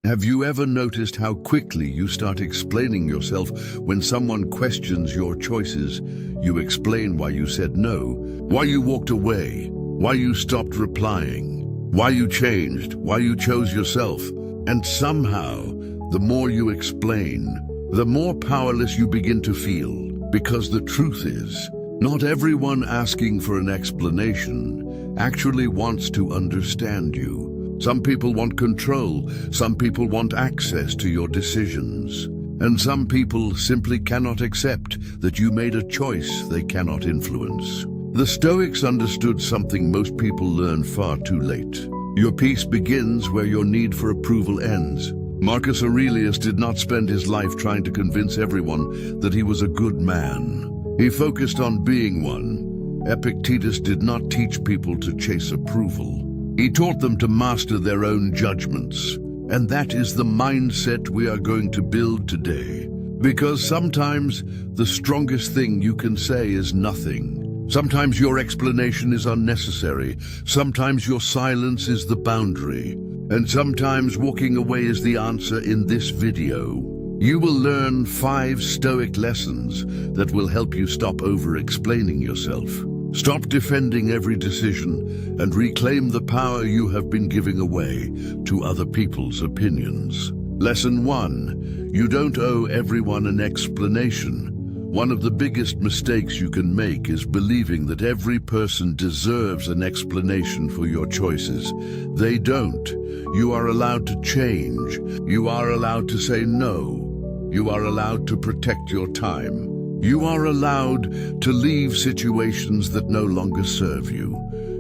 Have you ever noticed how quickly you start explaining yourself when someone questions your choices? You explain why you said no, why you walked away, why you stopped replying, why you changed, why you chose yourself. And somehow, the more you explain, the more powerless you begin to feel. Because the truth is, not everyone asking for an explanation actually wants to understand you. Some people want control, some people want access to your decisions, and some people simply cannot accept that you made a choice they cannot influence. The Stoics understood something most people learn far too late. Your peace begins where your need for approval ends. Marcus Aurelius did not spend his life trying to convince everyone that he was a good man. He focused on being one. Epictetus did not teach people to chase approval. He taught them to master their own judgments. And that is the mindset we are going to build today. Because sometimes the strongest thing you can say is nothing. Sometimes your explanation is unnecessary. Sometimes your silence is the boundary. And sometimes walking away is the answer. In this video, you will learn 5 Stoic lessons that will help you stop over-explaining yourself. Stop defending every decision and reclaim the power you have been giving away to other people's opinions. Lesson 1. You don't owe everyone an explanation. One of the biggest mistakes you can make is believing that every person deserves an explanation for your choices. They don't. You are allowed to change. You are allowed to say no. You are allowed to protect your time. You are allowed to leave situations that no longer serve you.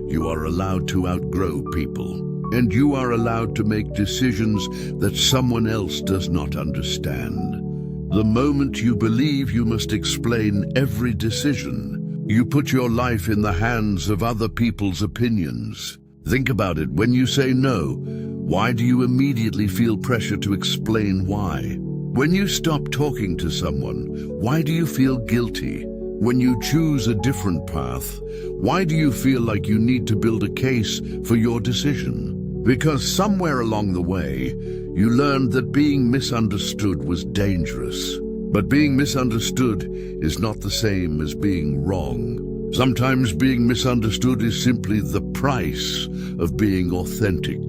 You are allowed to outgrow people. And you are allowed to make decisions that someone else does not understand. The moment you believe you must explain every decision, you put your life in the hands of other people's opinions. Think about it. When you say no, why do you immediately feel pressure to explain why? When you stop talking to someone, why do you feel guilty? When you choose a different path, why do you feel like you need to build a case for your decision? Because somewhere along the way, you learned that being misunderstood was dangerous. But being misunderstood is not the same as being wrong. Sometimes being misunderstood is simply the price of being authentic.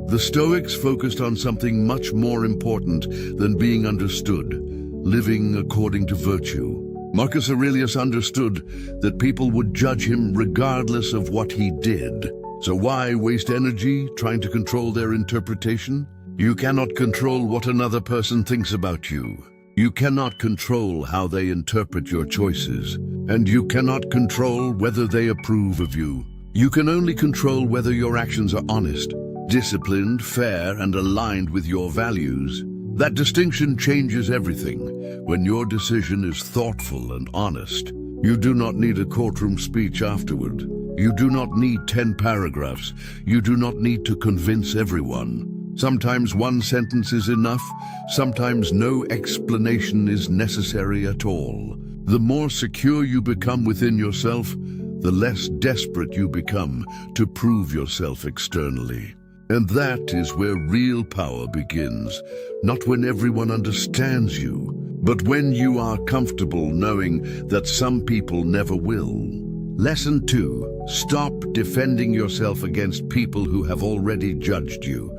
The Stoics focused on something much more important than being understood: living according to virtue. Marcus Aurelius understood that people would judge him regardless of what he did. So why waste energy trying to control their interpretation? You cannot control what another person thinks about you. You cannot control how they interpret your choices. And you cannot control whether they approve of you. You can only control whether your actions are honest, disciplined, fair, and aligned with your values. That distinction changes everything. When your decision is thoughtful and honest, you do not need a courtroom speech afterward. You do not need 10 paragraphs. You do not need to convince everyone. Sometimes one sentence is enough. Sometimes no explanation is necessary at all. The more secure you become within yourself, the less desperate you become to prove yourself externally. And that is where real power begins, not when everyone understands you, but when you are comfortable knowing that some people never will. Lesson 2. Stop defending yourself against people who have already judged you.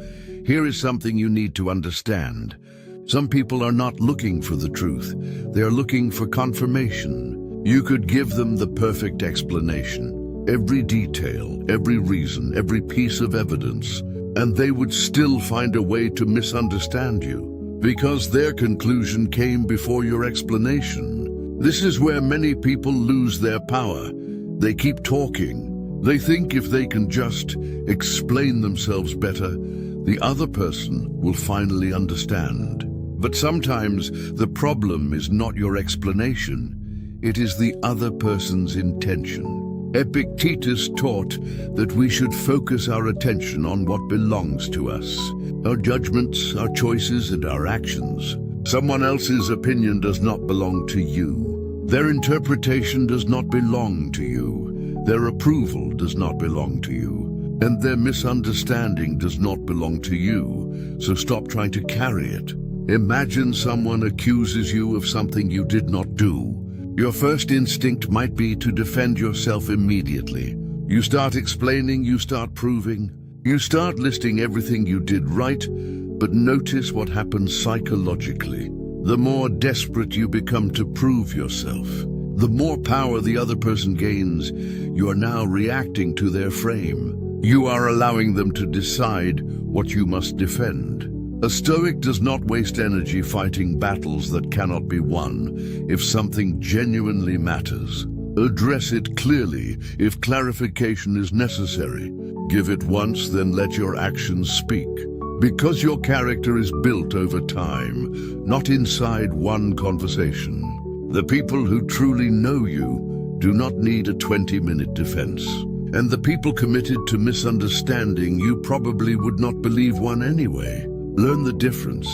Here is something you need to understand. Some people are not looking for the truth. They are looking for confirmation. You could give them the perfect explanation, every detail, every reason, every piece of evidence, and they would still find a way to misunderstand you, because their conclusion came before your explanation. This is where many people lose their power. They keep talking. They think if they can just explain themselves better, the other person will finally understand. But sometimes the problem is not your explanation. It is the other person's intention. Epictetus taught that we should focus our attention on what belongs to us: our judgments, our choices, and our actions. Someone else's opinion does not belong to you. Their interpretation does not belong to you. Their approval does not belong to you. And their misunderstanding does not belong to you, so stop trying to carry it. Imagine someone accuses you of something you did not do. Your first instinct might be to defend yourself immediately. You start explaining, you start proving, you start listing everything you did right, but notice what happens psychologically. The more desperate you become to prove yourself, the more power the other person gains. You are now reacting to their frame. You are allowing them to decide what you must defend. A Stoic does not waste energy fighting battles that cannot be won. If something genuinely matters, address it clearly. If clarification is necessary, give it once, then let your actions speak. Because your character is built over time, not inside one conversation. The people who truly know you do not need a 20-minute defense. And the people committed to misunderstanding you probably would not believe one anyway. Learn the difference,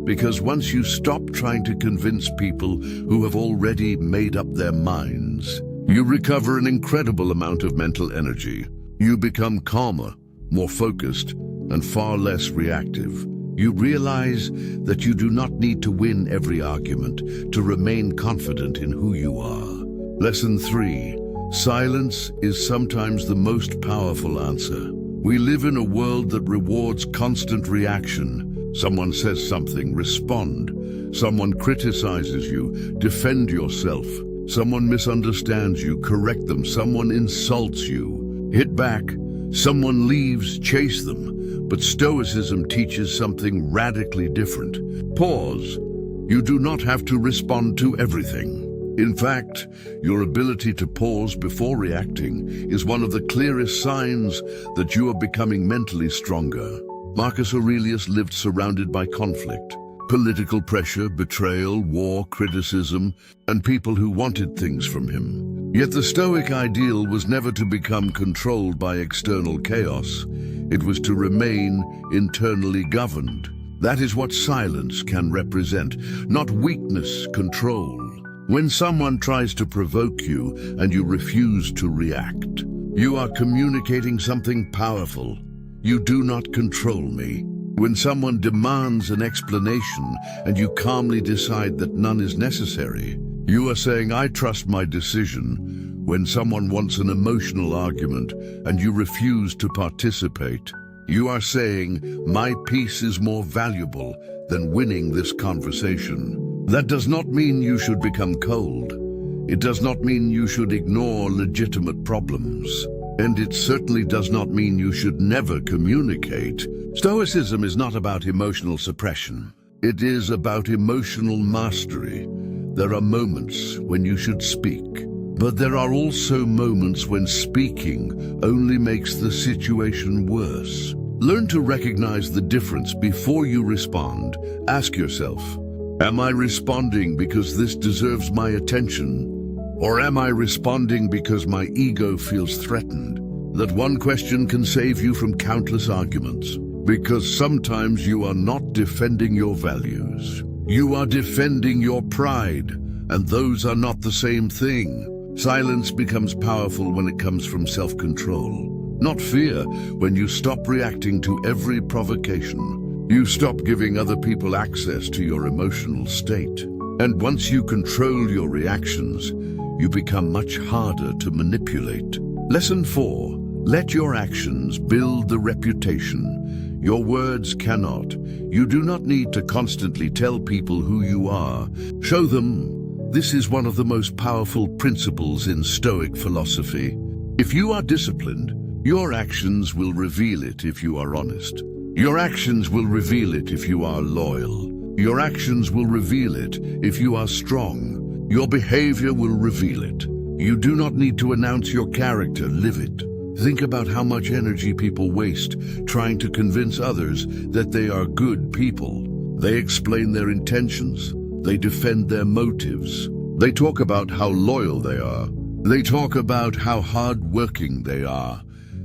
because once you stop trying to convince people who have already made up their minds, you recover an incredible amount of mental energy. You become calmer, more focused, and far less reactive. You realize that you do not need to win every argument to remain confident in who you are. Lesson 3. Silence is sometimes the most powerful answer. We live in a world that rewards constant reaction. Someone says something, respond. Someone criticizes you, defend yourself. Someone misunderstands you, correct them. Someone insults you, hit back. Someone leaves, chase them. But Stoicism teaches something radically different. Pause. You do not have to respond to everything. In fact, your ability to pause before reacting is one of the clearest signs that you are becoming mentally stronger. Marcus Aurelius lived surrounded by conflict, political pressure, betrayal, war, criticism, and people who wanted things from him. Yet the Stoic ideal was never to become controlled by external chaos. It was to remain internally governed. That is what silence can represent, not weakness, control. When someone tries to provoke you and you refuse to react, you are communicating something powerful. You do not control me. When someone demands an explanation and you calmly decide that none is necessary, you are saying, I trust my decision. When someone wants an emotional argument and you refuse to participate, you are saying, my peace is more valuable than winning this conversation. That does not mean you should become cold. It does not mean you should ignore legitimate problems. And it certainly does not mean you should never communicate. Stoicism is not about emotional suppression. It is about emotional mastery. There are moments when you should speak, but there are also moments when speaking only makes the situation worse. Learn to recognize the difference before you respond. Ask yourself, am I responding because this deserves my attention? Or am I responding because my ego feels threatened? That one question can save you from countless arguments, because sometimes you are not defending your values. You are defending your pride, and those are not the same thing. Silence becomes powerful when it comes from self-control, not fear. When you stop reacting to every provocation, you stop giving other people access to your emotional state. And once you control your reactions, you become much harder to manipulate. Lesson 4. Let your actions build the reputation. Your words cannot. You do not need to constantly tell people who you are. Show them. This is one of the most powerful principles in Stoic philosophy. If you are disciplined, your actions will reveal it. If you are honest, your actions will reveal it. If you are loyal, your actions will reveal it. If you are strong, your behavior will reveal it. You do not need to announce your character, live it. Think about how much energy people waste trying to convince others that they are good people. They explain their intentions. They defend their motives. They talk about how loyal they are. They talk about how hard-working they are.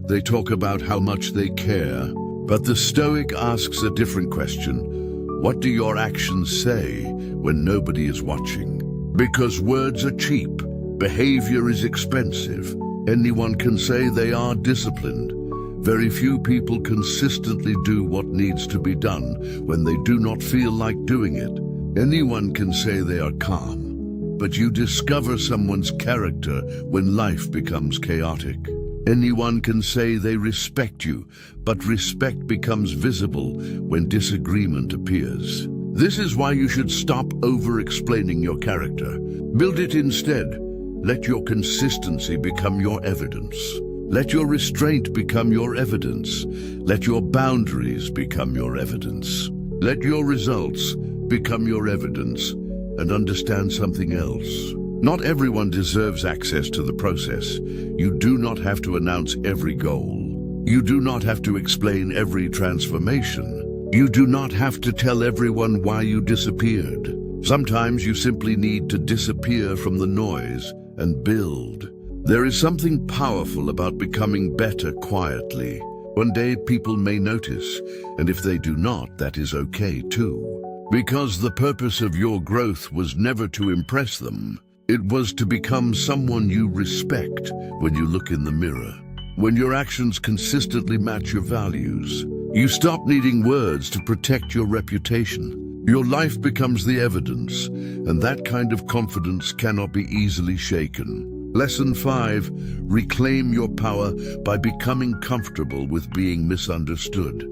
They talk about how much they care. But the Stoic asks a different question. What do your actions say when nobody is watching? Because words are cheap. Behavior is expensive. Anyone can say they are disciplined, Very few people consistently do what needs to be done when they do not feel like doing it. Anyone can say they are calm, but you discover someone's character when life becomes chaotic. Anyone can say they respect you, but respect becomes visible when disagreement appears. This is why you should stop over-explaining your character. Build it instead. Let your consistency become your evidence. Let your restraint become your evidence. Let your boundaries become your evidence. Let your results become your evidence, and understand something else. Not everyone deserves access to the process. You do not have to announce every goal. You do not have to explain every transformation. You do not have to tell everyone why you disappeared. Sometimes you simply need to disappear from the noise and build. There is something powerful about becoming better quietly. One day people may notice, and if they do not, that is okay too. Because the purpose of your growth was never to impress them. It was to become someone you respect when you look in the mirror. When your actions consistently match your values, you stop needing words to protect your reputation. Your life becomes the evidence, and that kind of confidence cannot be easily shaken. Lesson 5, reclaim your power by becoming comfortable with being misunderstood.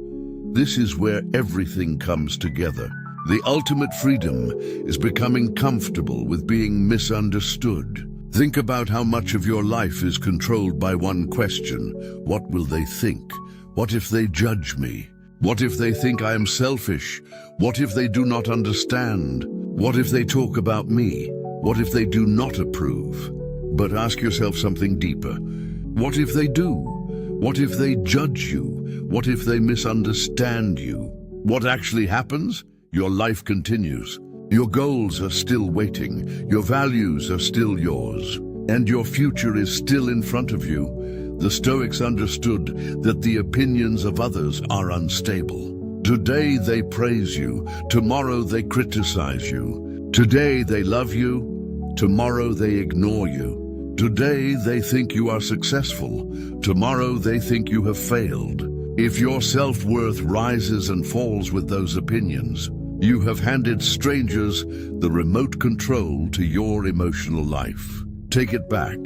This is where everything comes together. The ultimate freedom is becoming comfortable with being misunderstood. Think about how much of your life is controlled by one question. What will they think? What if they judge me? What if they think I am selfish? What if they do not understand? What if they talk about me? What if they do not approve? But ask yourself something deeper. What if they do? What if they judge you? What if they misunderstand you? What actually happens? Your life continues. Your goals are still waiting. Your values are still yours. And your future is still in front of you. The Stoics understood that the opinions of others are unstable. Today they praise you. Tomorrow they criticize you. Today they love you. Tomorrow they ignore you. Today they think you are successful. Tomorrow they think you have failed. If your self-worth rises and falls with those opinions, you have handed strangers the remote control to your emotional life. Take it back.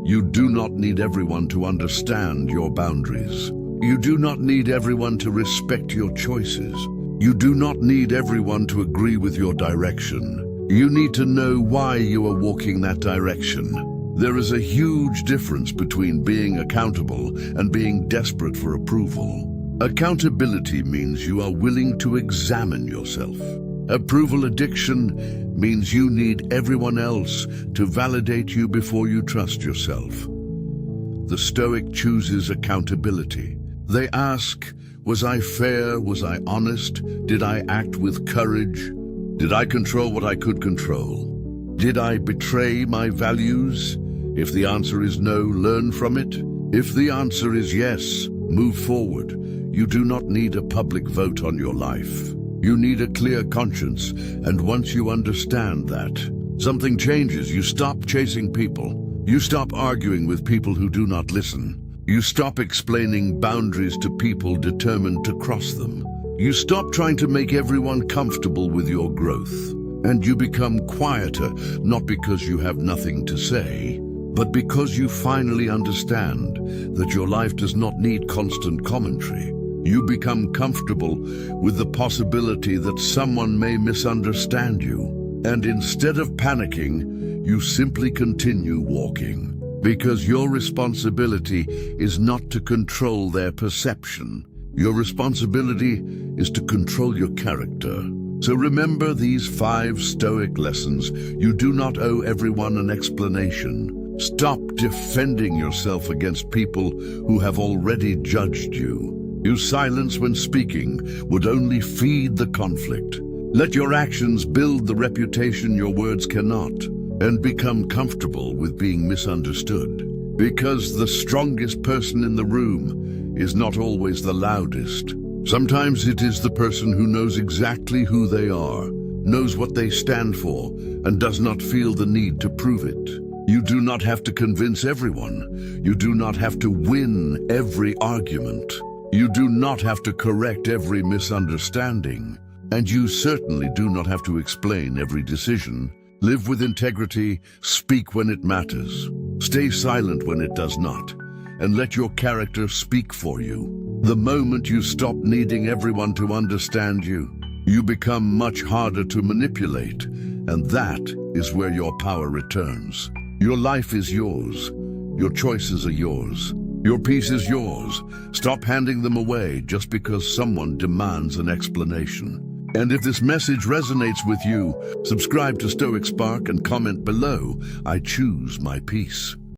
You do not need everyone to understand your boundaries. You do not need everyone to respect your choices. You do not need everyone to agree with your direction. You need to know why you are walking that direction. There is a huge difference between being accountable and being desperate for approval. Accountability means you are willing to examine yourself. Approval addiction means you need everyone else to validate you before you trust yourself. The Stoic chooses accountability. They ask, was I fair? Was I honest? Did I act with courage? Did I control what I could control? Did I betray my values? If the answer is no, learn from it. If the answer is yes, move forward. You do not need a public vote on your life. You need a clear conscience, and once you understand that, something changes. You stop chasing people. You stop arguing with people who do not listen. You stop explaining boundaries to people determined to cross them. You stop trying to make everyone comfortable with your growth. And you become quieter, not because you have nothing to say, but because you finally understand that your life does not need constant commentary. You become comfortable with the possibility that someone may misunderstand you. And instead of panicking, you simply continue walking. Because your responsibility is not to control their perception. Your responsibility is to control your character. So remember these 5 Stoic lessons. You do not owe everyone an explanation. Stop defending yourself against people who have already judged you. Your silence when speaking would only feed the conflict. Let your actions build the reputation your words cannot, and become comfortable with being misunderstood. Because the strongest person in the room is not always the loudest. Sometimes it is the person who knows exactly who they are, knows what they stand for, and does not feel the need to prove it. You do not have to convince everyone. You do not have to win every argument. You do not have to correct every misunderstanding. And you certainly do not have to explain every decision. Live with integrity, speak when it matters. Stay silent when it does not, and let your character speak for you. The moment you stop needing everyone to understand you, you become much harder to manipulate, and that is where your power returns. Your life is yours. Your choices are yours. Your peace is yours. Stop handing them away just because someone demands an explanation. And if this message resonates with you, subscribe to Stoic Spark and comment below, "I choose my peace."